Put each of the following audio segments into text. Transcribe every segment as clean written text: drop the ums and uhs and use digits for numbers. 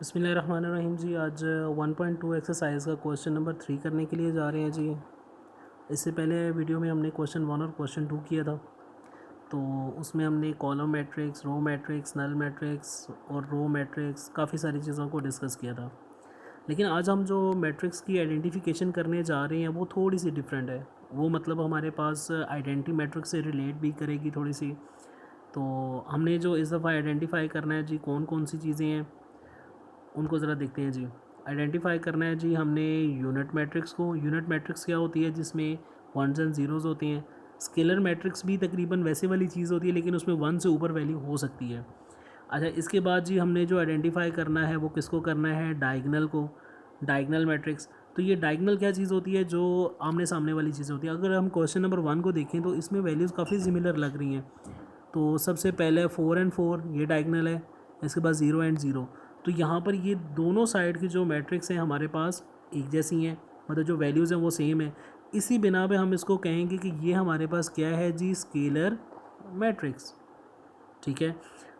बिस्मिल्लाहिर्रहमानिर्रहीम जी। आज 1.2 एक्सरसाइज का क्वेश्चन नंबर 3 करने के लिए जा रहे हैं जी। इससे पहले वीडियो में हमने क्वेश्चन 1 और क्वेश्चन 2 किया था। तो उसमें हमने column matrix, row matrix, null matrix और रो मैट्रिक्स काफ़ी सारी चीज़ों को डिस्कस किया था। लेकिन आज हम जो मैट्रिक्स की आइडेंटिफिकेशन करने जा रहे हैं वो थोड़ी सी डिफरेंट है। वो मतलब हमारे पास आइडेंटिटी मैट्रिक्स से रिलेट भी करेगी थोड़ी सी। तो हमने जो इस दफ़ा आइडेंटिफाई करना है जी कौन कौन सी चीज़ें हैं उनको ज़रा देखते हैं जी। आइडेंटिफाई करना है जी हमने यूनिट मैट्रिक्स को। यूनिट मैट्रिक्स क्या होती है जिसमें वंस एंड ज़ीरोज़ होते हैं। स्केलर मैट्रिक्स भी तकरीबन वैसे वाली चीज़ होती है लेकिन उसमें वन से ऊपर वैल्यू हो सकती है। अच्छा, इसके बाद जी हमने जो आइडेंटिफाई करना है वो किसको करना है, डायगनल को। डायगनल मैट्रिक्स, तो ये डायगनल क्या चीज़ होती है, जो आमने सामने वाली चीज़ होती है। अगर हम क्वेश्चन नंबर 1 को देखें तो इसमें वैल्यूज़ काफ़ी सिमिलर लग रही हैं। तो सबसे पहले 4 एंड 4 ये डायगनल है, इसके बाद 0 एंड 0। तो यहाँ पर ये दोनों साइड की जो मैट्रिक्स हैं हमारे पास एक जैसी हैं, मतलब जो वैल्यूज़ हैं वो सेम है। इसी बिना पे हम इसको कहेंगे कि ये हमारे पास क्या है जी, स्केलर मैट्रिक्स। ठीक है।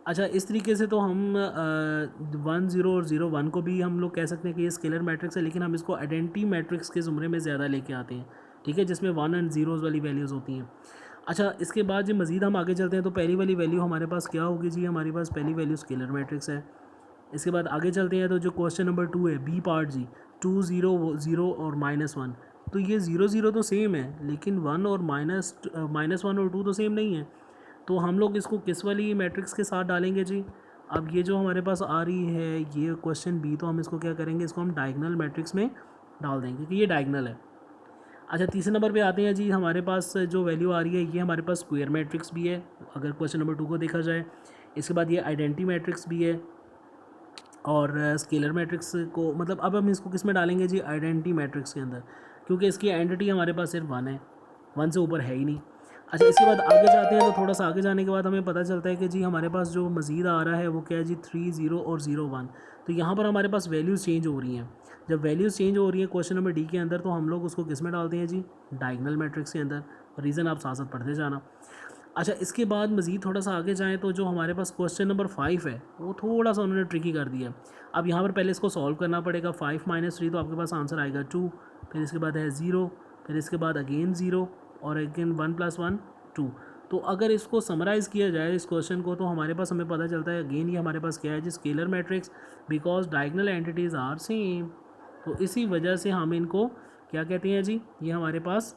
अच्छा, इस तरीके से तो हम 1 0 और 0 1 को भी हम लोग कह सकते हैं कि ये स्केलर मैट्रिक्स है, लेकिन हम इसको आइडेंटिटी मैट्रिक्स के ज़ुमरे में ज़्यादा लेके आते हैं। ठीक है, जिसमें 1 एंड ज़ीरोज़ वाली वैल्यूज़ होती हैं। अच्छा, इसके बाद जो मज़ीद हम आगे चलते हैं तो पहली वाली वैल्यू हमारे पास क्या होगी जी, हमारे पास पहली वैल्यू स्केलर मैट्रिक्स है। इसके बाद आगे चलते हैं तो जो क्वेश्चन नंबर 2 है, बी पार्ट जी, 2 0 0 और -1। तो ये 0 0 तो सेम है, लेकिन 1 और -1 और 2 तो सेम नहीं है। तो हम लोग इसको किस वाली मैट्रिक्स के साथ डालेंगे जी। अब ये जो हमारे पास आ रही है ये क्वेश्चन बी, तो हम इसको क्या करेंगे, इसको हम डायगनल मैट्रिक्स में डाल देंगे कि ये डायगनल है। अच्छा, तीसरे नंबर पे आते हैं जी। हमारे पास जो वैल्यू आ रही है ये हमारे पास स्क्वायर मैट्रिक्स भी है अगर क्वेश्चन नंबर 2 को देखा जाए। इसके बाद ये आइडेंटिटी मैट्रिक्स भी है और स्केलर मैट्रिक्स को, मतलब अब हम इसको किस में डालेंगे जी, आइडेंटिटी मैट्रिक्स के अंदर, क्योंकि इसकी आइडेंटिटी हमारे पास सिर्फ 1 है, 1 से ऊपर है ही नहीं। अच्छा, इसके बाद आगे जाते हैं तो थोड़ा सा आगे जाने के बाद हमें पता चलता है कि जी हमारे पास जो मज़ीद आ रहा है वो क्या है जी, 3 0 और 0 1। तो यहाँ पर हमारे पास वैल्यूज़ चेंज हो रही हैं। जब वैल्यूज़ चेंज हो रही हैं क्वेश्चन नंबर डी के अंदर, तो हम लोग उसको किस में डालते हैं जी, डायगनल मैट्रिक्स के अंदर। रीज़न आप साथ साथ पढ़ते जाना। अच्छा, इसके बाद मज़ीद थोड़ा सा आगे जाएँ तो जो हमारे पास क्वेश्चन नंबर 5 है वो थोड़ा सा उन्होंने ट्रिकी कर दिया। अब यहाँ पर पहले इसको सॉल्व करना पड़ेगा। 5 - 3 तो आपके पास आंसर आएगा 2, फिर इसके बाद है 0, फिर इसके बाद अगेन 0 और अगेन 1 + 1 2। तो अगर इसको समराइज़ किया जाए इस क्वेश्चन को, तो हमारे पास हमें पता चलता है अगेन ये हमारे पास क्या है जी, scalar matrix, because diagonal entities are same. तो इसी वजह से हम इनको क्या कहते हैं जी, ये हमारे पास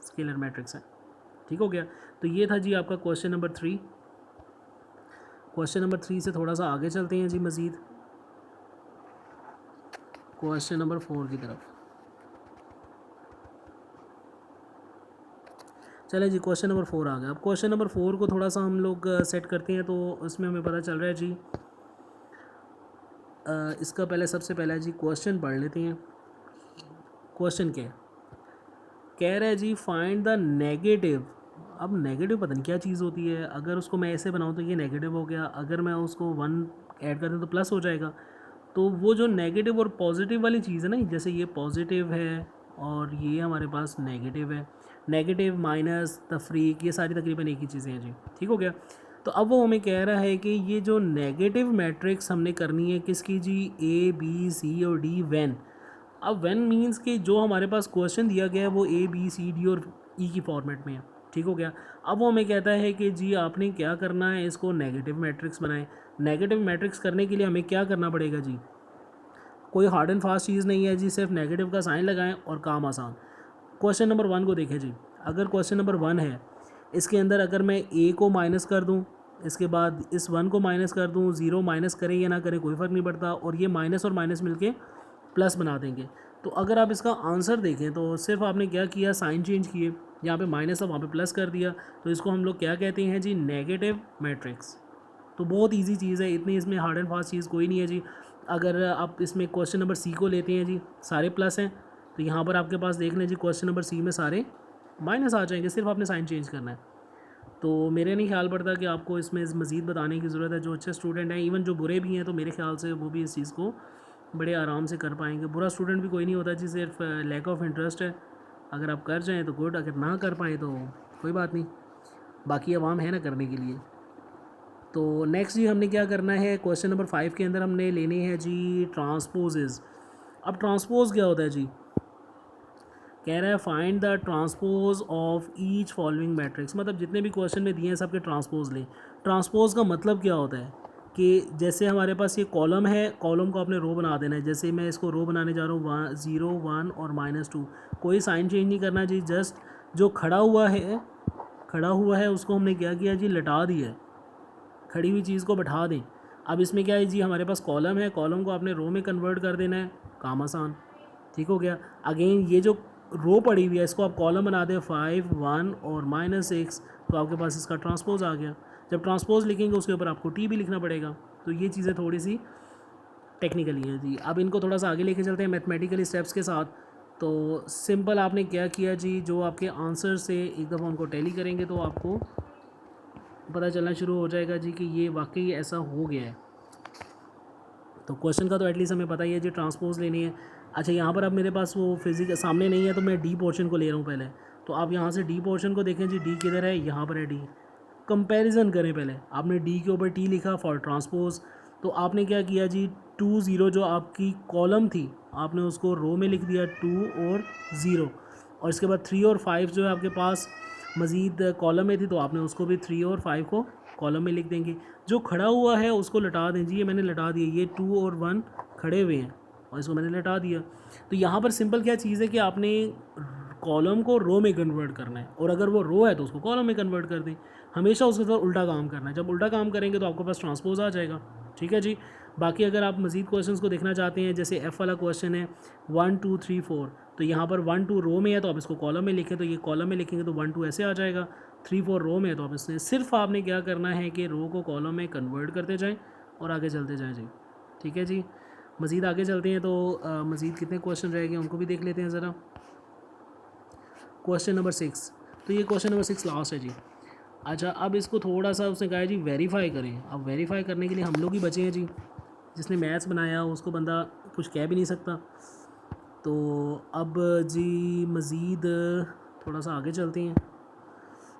स्केलर मैट्रिक्स है। ठीक हो गया। तो ये था जी आपका क्वेश्चन नंबर 3। क्वेश्चन नंबर 3 से थोड़ा सा आगे चलते हैं जी मज़ीद क्वेश्चन नंबर 4 की तरफ। चले जी, क्वेश्चन नंबर 4 आ गया। अब क्वेश्चन नंबर 4 को थोड़ा सा हम लोग सेट करते हैं, तो उसमें हमें पता चल रहा है जी, इसका पहले सबसे पहला जी क्वेश्चन पढ़ लेते हैं। क्वेश्चन क्या है, कह रहा है जी फाइंड द नेगेटिव। अब नेगेटिव पता नहीं क्या चीज़ होती है। अगर उसको मैं ऐसे बनाऊँ तो ये नेगेटिव हो गया, अगर मैं उसको 1 ऐड कर दूँ तो प्लस हो जाएगा। तो वो जो नेगेटिव और पॉजिटिव वाली चीज़ है ना, जैसे ये पॉजिटिव है और ये हमारे पास नेगेटिव है, नेगेटिव माइनस तफरीक, ये सारी तकरीबन एक ही चीज़ें हैं जी। ठीक हो गया। तो अब वो हमें कह रहा है कि ये जो नेगेटिव मैट्रिक्स हमने करनी है किसकी जी, ए बी सी और डी वैन। अब वैन मीन्स कि जो हमारे पास क्वेश्चन दिया गया है वो ए बी सी डी और ई की फॉर्मेट में है। ठीक हो गया। अब वो हमें कहता है कि जी आपने क्या करना है, इसको नेगेटिव मैट्रिक्स बनाएं। नेगेटिव मैट्रिक्स करने के लिए हमें क्या करना पड़ेगा जी, कोई हार्ड एंड फास्ट चीज़ नहीं है जी, सिर्फ नेगेटिव का साइन लगाएं और काम आसान। क्वेश्चन नंबर 1 को देखें जी। अगर क्वेश्चन नंबर 1 है, इसके अंदर अगर मैं ए को माइनस कर दूं, इसके बाद इस 1 को माइनस कर दूं, 0 माइनस करें या ना करें कोई फ़र्क नहीं पड़ता, और ये माइनस और माइनस मिलके प्लस बना देंगे। तो अगर आप इसका आंसर देखें तो सिर्फ आपने क्या किया, साइन चेंज किए, यहाँ पे माइनस था वहाँ पे प्लस कर दिया। तो इसको हम लोग क्या कहते हैं जी, नेगेटिव मैट्रिक्स। तो बहुत इजी चीज़ है, इतनी इसमें हार्ड एंड फास्ट चीज़ कोई नहीं है जी। अगर आप इसमें क्वेश्चन नंबर सी को लेते हैं जी, सारे प्लस हैं, तो यहाँ पर आपके पास देख लें जी, क्वेश्चन नंबर सी में सारे माइनस आ जाएंगे, सिर्फ आपने साइन चेंज करना है। तो मेरे नहीं ख्याल पड़ता कि आपको इसमें मज़ीद बताने की ज़रूरत है। जो अच्छे स्टूडेंट हैं, इवन जो बुरे भी हैं, तो मेरे ख्याल से वो भी इस चीज़ को बड़े आराम से कर पाएंगे। बुरा स्टूडेंट भी कोई नहीं होता जी, सिर्फ लैक ऑफ इंटरेस्ट है। अगर आप कर जाएँ तो गुड, अगर ना कर पाएँ तो कोई बात नहीं, बाकी आवाम है ना करने के लिए। तो नेक्स्ट जी हमने क्या करना है, क्वेश्चन नंबर 5 के अंदर हमने लेने हैं जी ट्रांसपोजेज। अब ट्रांसपोज क्या होता है जी, कह रहा है find the transpose of each following matrix, मतलब जितने भी क्वेश्चन में दिए हैं सबके ट्रांसपोज लें। ट्रांसपोज का मतलब क्या होता है कि जैसे हमारे पास ये कॉलम है, कॉलम को आपने रो बना देना है। जैसे मैं इसको रो बनाने जा रहा हूँ 0 1 और -2, कोई साइन चेंज नहीं करना जी, जस्ट जो खड़ा हुआ है उसको हमने क्या किया जी, लटा दिया है, खड़ी हुई चीज़ को बैठा दें। अब इसमें क्या है जी, हमारे पास कॉलम है, कॉलम को आपने रो में कन्वर्ट कर देना है, काम आसान, ठीक हो गया। अगेन ये जो रो पड़ी हुई है इसको आप कॉलम बना दें 5 1 और -6, तो आपके पास इसका ट्रांसपोज आ गया। जब ट्रांसपोज लिखेंगे उसके ऊपर आपको टी भी लिखना पड़ेगा। तो ये चीज़ें थोड़ी सी टेक्निकली हैं जी। अब इनको थोड़ा सा आगे लेके चलते हैं मैथमेटिकल स्टेप्स के साथ। तो सिंपल आपने क्या किया जी, जो आपके आंसर से एक दफ़ा उनको टैली करेंगे तो आपको पता चलना शुरू हो जाएगा जी कि ये वाकई ऐसा हो गया है। तो क्वेश्चन का तो एटलीस्ट हमें पता ही है जी, ट्रांसपोज लेनी है। अच्छा, यहाँ पर अब मेरे पास वो फिजिक्स सामने नहीं है तो मैं डी पोर्शन को ले रहा हूँ पहले। तो आप यहाँ से डी पोर्शन को देखें जी, डी किधर है, यहाँ पर है डी। कंपैरिजन करें, पहले आपने डी के ऊपर टी लिखा फॉर ट्रांसपोज, तो आपने क्या किया जी, 2 0 जो आपकी कॉलम थी आपने उसको रो में लिख दिया 2 और 0, और इसके बाद 3 और 5 जो है आपके पास मज़ीद कॉलम में थी तो आपने उसको भी 3 और 5 को कॉलम में लिख देंगे। जो खड़ा हुआ है उसको लटा दें जी, ये मैंने लटा दिया, ये 2 और 1 खड़े हुए हैं और इसको मैंने लटा दिया। तो यहाँ पर सिंपल क्या चीज़ है कि आपने कॉलम को रो में कन्वर्ट करना है, और अगर वो रो है तो उसको कॉलम में कन्वर्ट कर दें। हमेशा उसके साथ उल्टा काम करना है, जब उल्टा काम करेंगे तो आपके पास ट्रांसपोज आ जाएगा। ठीक है जी। बाकी अगर आप मज़ीद क्वेश्चंस को देखना चाहते हैं, जैसे एफ़ वाला क्वेश्चन है 1 2 3 4, तो यहाँ पर 1 2 रो में है तो आप इसको कॉलम में लिखें, तो ये कॉलम में लिखेंगे तो 1 2 ऐसे आ जाएगा। 3 4 रो में है तो आप इसमें सिर्फ आपने क्या करना है कि रो को कॉलम में कन्वर्ट करते जाएँ और आगे चलते जाएँ जी। ठीक है जी। मज़ीद आगे चलते हैं तो मज़ीद कितने क्वेश्चन रह गए उनको भी देख लेते हैं ज़रा। क्वेश्चन नंबर 6, तो ये क्वेश्चन नंबर 6 लास्ट है जी। अच्छा, अब इसको थोड़ा सा उसने कहा है जी वेरीफाई करें। अब वेरीफाई करने के लिए हम लोग ही बचे हैं जी, जिसने मैथ्स बनाया उसको बंदा कुछ कह भी नहीं सकता। तो अब जी मज़ीद थोड़ा सा आगे चलते हैं।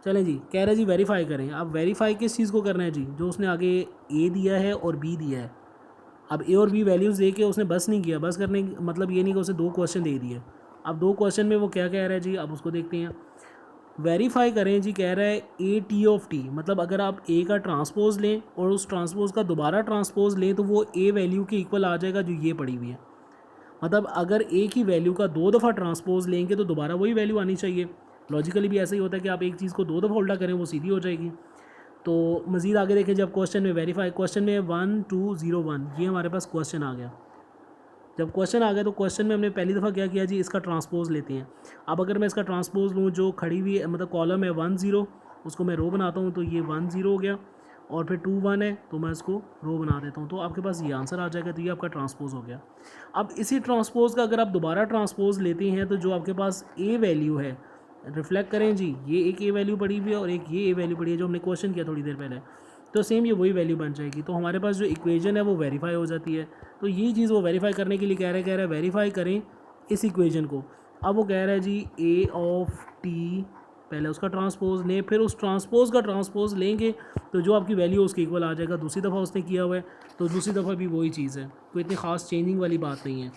चलें जी, कह रहे हैं जी वेरीफाई करें। अब वेरीफाई किस चीज़ को करना है जी, जो उसने आगे ए दिया है और बी दिया है। अब ए और बी वैल्यूज़ दे के उसने बस नहीं किया, बस करने मतलब ये नहीं कि उसे 2 क्वेश्चन दे दिए। अब 2 क्वेश्चन में वो क्या कह रहा है जी, अब उसको देखते हैं। वेरीफाई करें जी, कह रहा है ए टी ऑफ टी, मतलब अगर आप ए का ट्रांसपोज लें और उस ट्रांसपोज का दोबारा ट्रांसपोज लें तो वो ए वैल्यू के इक्वल आ जाएगा जो ये पड़ी हुई है। मतलब अगर ए की वैल्यू का 2 दफ़ा ट्रांसपोज लेंगे तो दोबारा वही वैल्यू आनी चाहिए। लॉजिकली भी ऐसा ही होता है कि आप एक चीज़ को 2 दफ़ा उल्टा करें वो सीधी हो जाएगी। तो मज़ीद आगे देखें, जब क्वेश्चन में वेरीफाई, क्वेश्चन में 1 2 0 1 ये हमारे पास क्वेश्चन आ गया। जब क्वेश्चन आ गया तो क्वेश्चन में हमने पहली दफ़ा क्या किया जी, इसका ट्रांसपोज लेते हैं। अब अगर मैं इसका ट्रांसपोज लूँ, जो खड़ी हुई है मतलब कॉलम है 1 0, उसको मैं रो बनाता हूँ तो ये 1 0 हो गया, और फिर 2 1 है तो मैं इसको रो बना देता हूँ, तो आपके पास ये आंसर आ जाएगा। तो ये आपका ट्रांसपोज हो गया। अब इसी ट्रांसपोज का अगर आप दोबारा ट्रांसपोज लेते हैं तो जो आपके पास ए वैल्यू है, रिफ्लेक्ट करें जी, ये एक ए वैल्यू पड़ी हुई है और एक ये ए वैल्यू पड़ी है जो हमने क्वेश्चन किया थोड़ी देर पहले, तो सेम ये वही वैल्यू बन जाएगी। तो हमारे पास जो इक्वेशन है वो वेरीफाई हो जाती है। तो ये चीज़ वो वेरीफाई करने के लिए कह रहा है वेरीफाई करें इस इक्वेशन को। अब वो कह रहा है जी ए ऑफ टी, पहले उसका ट्रांसपोज लें, फिर उस ट्रांसपोज का ट्रांसपोज लेंगे तो जो आपकी वैल्यू उसके इक्वल आ जाएगा। दूसरी दफ़ा उसने किया हुआ है तो दूसरी दफ़ा भी वही चीज़ है, कोई इतनी ख़ास चेंजिंग वाली बात नहीं है।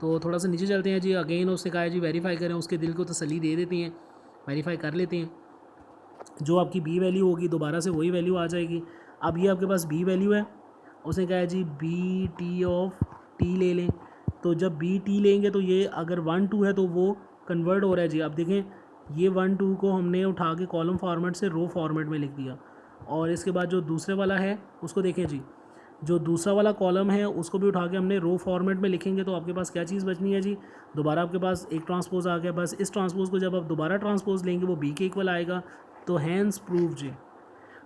तो थोड़ा सा नीचे चलते हैं जी। अगेन उसने कहा है जी वेरीफाई करें, उसके दिल को तसल्ली दे देते हैं, वेरीफाई कर लेते हैं। जो आपकी बी वैल्यू होगी दोबारा से वही वैल्यू आ जाएगी। अब ये आपके पास बी वैल्यू है, उसने कहा है G B T of T ले लें। तो जब बी टी लेंगे तो ये अगर 1 2 है तो वो कन्वर्ट हो रहा है जी। अब देखें, ये 1 2 को हमने उठा के कॉलम फॉर्मेट से रो फॉर्मेट में लिख दिया, और इसके बाद जो दूसरे वाला है उसको देखें जी, जो दूसरा वाला कॉलम है उसको भी उठा के हमने रो फॉर्मेट में लिखेंगे तो आपके पास क्या चीज़ बचनी है जी, दोबारा आपके पास एक ट्रांसपोज आ गया। बस इस ट्रांसपोज को जब आप दोबारा ट्रांसपोज लेंगे वो बी के इक्वल आएगा। तो हैंस प्रूव जी।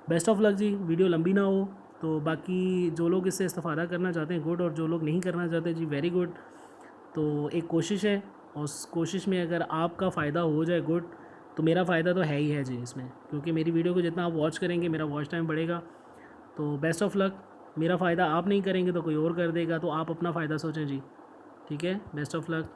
बेस्ट ऑफ लक जी, वीडियो लंबी ना हो। तो बाकी जो लोग इससे इस्तेफ़ादा करना चाहते हैं गुड, और जो लोग नहीं करना चाहते जी वेरी गुड। तो एक कोशिश है, और उस कोशिश में अगर आपका फ़ायदा हो जाए गुड, तो मेरा फ़ायदा तो है ही है जी इसमें, क्योंकि मेरी वीडियो को जितना आप वॉच करेंगे मेरा वॉच टाइम बढ़ेगा। तो बेस्ट ऑफ लक। मेरा फ़ायदा आप नहीं करेंगे तो कोई और कर देगा, तो आप अपना फ़ायदा सोचें जी। ठीक है, बेस्ट ऑफ लक।